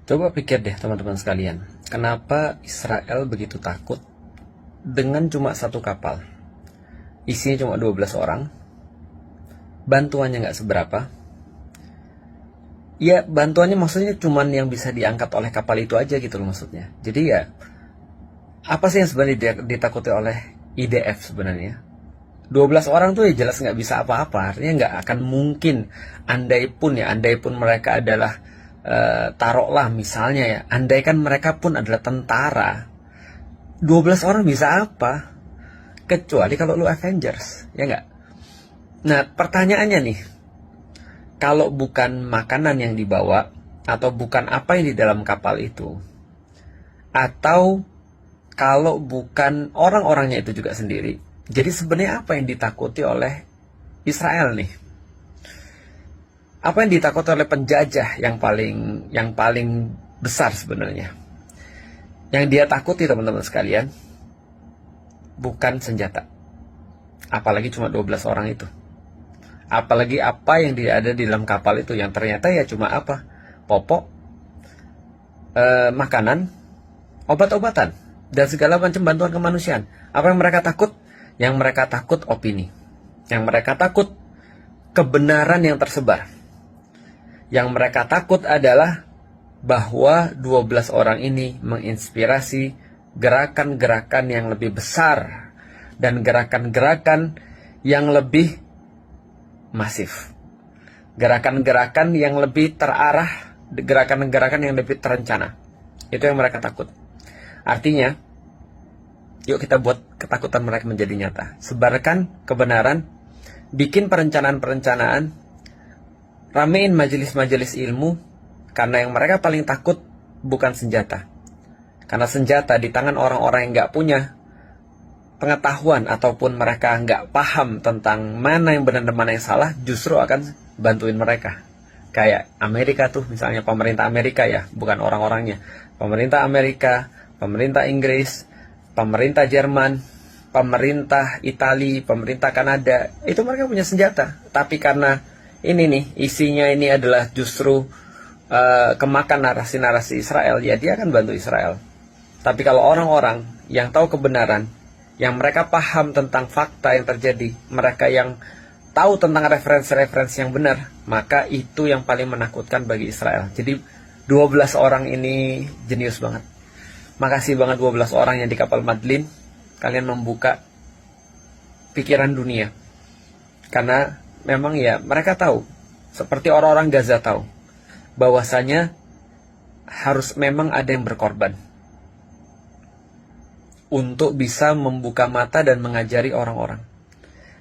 Coba pikir deh teman-teman sekalian, kenapa Israel begitu takut dengan cuma satu kapal, isinya cuma 12 orang, bantuannya nggak seberapa. Ya bantuannya maksudnya cuma yang bisa diangkat oleh kapal itu aja gitu loh maksudnya. Jadi ya, apa sih yang sebenarnya ditakuti oleh IDF sebenarnya? 12 orang tuh ya jelas nggak bisa apa-apa, artinya nggak akan mungkin. Andai pun mereka adalah taruhlah misalnya ya, andaikan mereka pun adalah tentara, 12 orang bisa apa? Kecuali kalau lu Avengers, ya nggak? Nah pertanyaannya nih, kalau bukan makanan yang dibawa, atau bukan apa yang di dalam kapal itu, atau kalau bukan orang-orangnya itu juga sendiri, jadi sebenarnya apa yang ditakuti oleh Israel nih? Apa yang ditakuti oleh penjajah yang paling besar sebenarnya? Yang dia takuti teman-teman sekalian, bukan senjata. Apalagi cuma 12 orang itu. Apalagi apa yang ada di dalam kapal itu, yang ternyata ya cuma apa? Popok, makanan, obat-obatan, dan segala macam bantuan kemanusiaan. Apa yang mereka takut? Yang mereka takut opini. Yang mereka takut kebenaran yang tersebar. Yang mereka takut adalah bahwa 12 orang ini menginspirasi gerakan-gerakan yang lebih besar dan gerakan-gerakan yang lebih masif. Gerakan-gerakan yang lebih terarah, gerakan-gerakan yang lebih terencana. Itu yang mereka takut. Artinya, yuk kita buat ketakutan mereka menjadi nyata. Sebarkan kebenaran, bikin perencanaan-perencanaan, ramein majelis-majelis ilmu, karena yang mereka paling takut bukan senjata. Karena senjata di tangan orang-orang yang nggak punya pengetahuan ataupun mereka nggak paham tentang mana yang benar dan mana yang salah, justru akan bantuin mereka. Kayak Amerika tuh, misalnya pemerintah Amerika ya, bukan orang-orangnya. Pemerintah Amerika, pemerintah Inggris, pemerintah Jerman, pemerintah Italia, pemerintah Kanada, itu mereka punya senjata. Tapi karena ini nih, isinya ini adalah justru kemakan narasi-narasi Israel, ya dia akan bantu Israel. Tapi kalau orang-orang yang tahu kebenaran, yang mereka paham tentang fakta yang terjadi, mereka yang tahu tentang referensi-referensi yang benar, maka itu yang paling menakutkan bagi Israel. Jadi 12 orang ini jenius banget. Makasih banget 12 orang yang di kapal Madlin. Kalian membuka pikiran dunia. Karena memang ya mereka tahu, seperti orang-orang Gaza tahu, bahwasanya harus memang ada yang berkorban untuk bisa membuka mata dan mengajari orang-orang.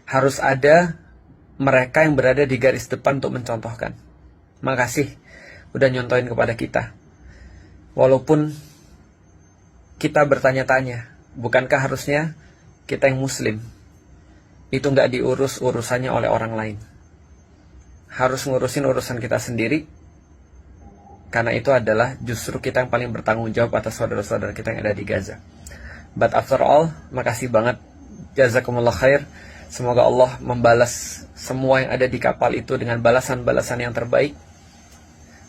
Harus ada mereka yang berada di garis depan untuk mencontohkan. Makasih udah nyontohin kepada kita. Walaupun kita bertanya-tanya, bukankah harusnya kita yang muslim itu nggak diurus urusannya oleh orang lain, harus ngurusin urusan kita sendiri, karena itu adalah justru kita yang paling bertanggung jawab atas saudara-saudara kita yang ada di Gaza. But after all, makasih banget, jazakumullah khair. Semoga Allah membalas semua yang ada di kapal itu dengan balasan-balasan yang terbaik.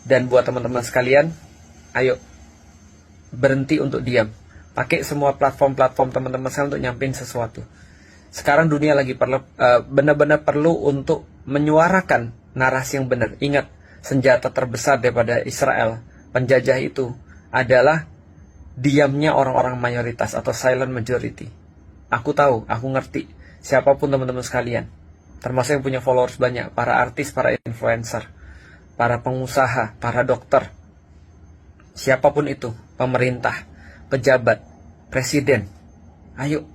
Dan buat teman-teman sekalian, ayo berhenti untuk diam. Pakai semua platform-platform teman-teman sekalian untuk nyampein sesuatu. Sekarang dunia lagi benar-benar perlu untuk menyuarakan narasi yang benar. Ingat, senjata terbesar daripada Israel, penjajah itu, adalah diamnya orang-orang mayoritas atau silent majority. Aku tahu, aku ngerti. Siapapun teman-teman sekalian, termasuk yang punya followers banyak, para artis, para influencer, para pengusaha, para dokter, siapapun itu, pemerintah, pejabat, presiden, ayo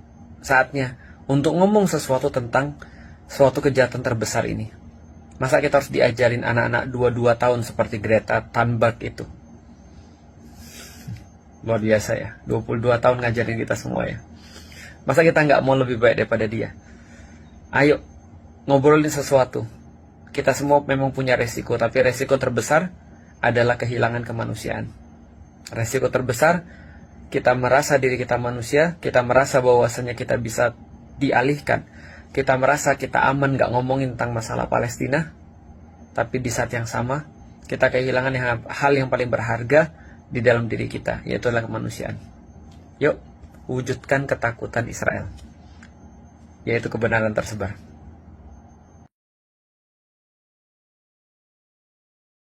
saatnya untuk ngomong sesuatu tentang suatu kejahatan terbesar ini. Masa kita harus diajarin anak-anak 22 tahun seperti Greta Thunberg itu? Luar biasa ya, 22 tahun ngajarin kita semua ya. Masa kita nggak mau lebih baik daripada dia? Ayo, ngobrolin sesuatu. Kita semua memang punya resiko, tapi resiko terbesar adalah kehilangan kemanusiaan. Resiko terbesar, kita merasa diri kita manusia, kita merasa bahwasanya kita bisa dialihkan, kita merasa kita aman gak ngomongin tentang masalah Palestina, tapi di saat yang sama kita kehilangan hal yang paling berharga, di dalam diri kita, yaitu adalah kemanusiaan. Yuk, wujudkan ketakutan Israel, yaitu kebenaran tersebar.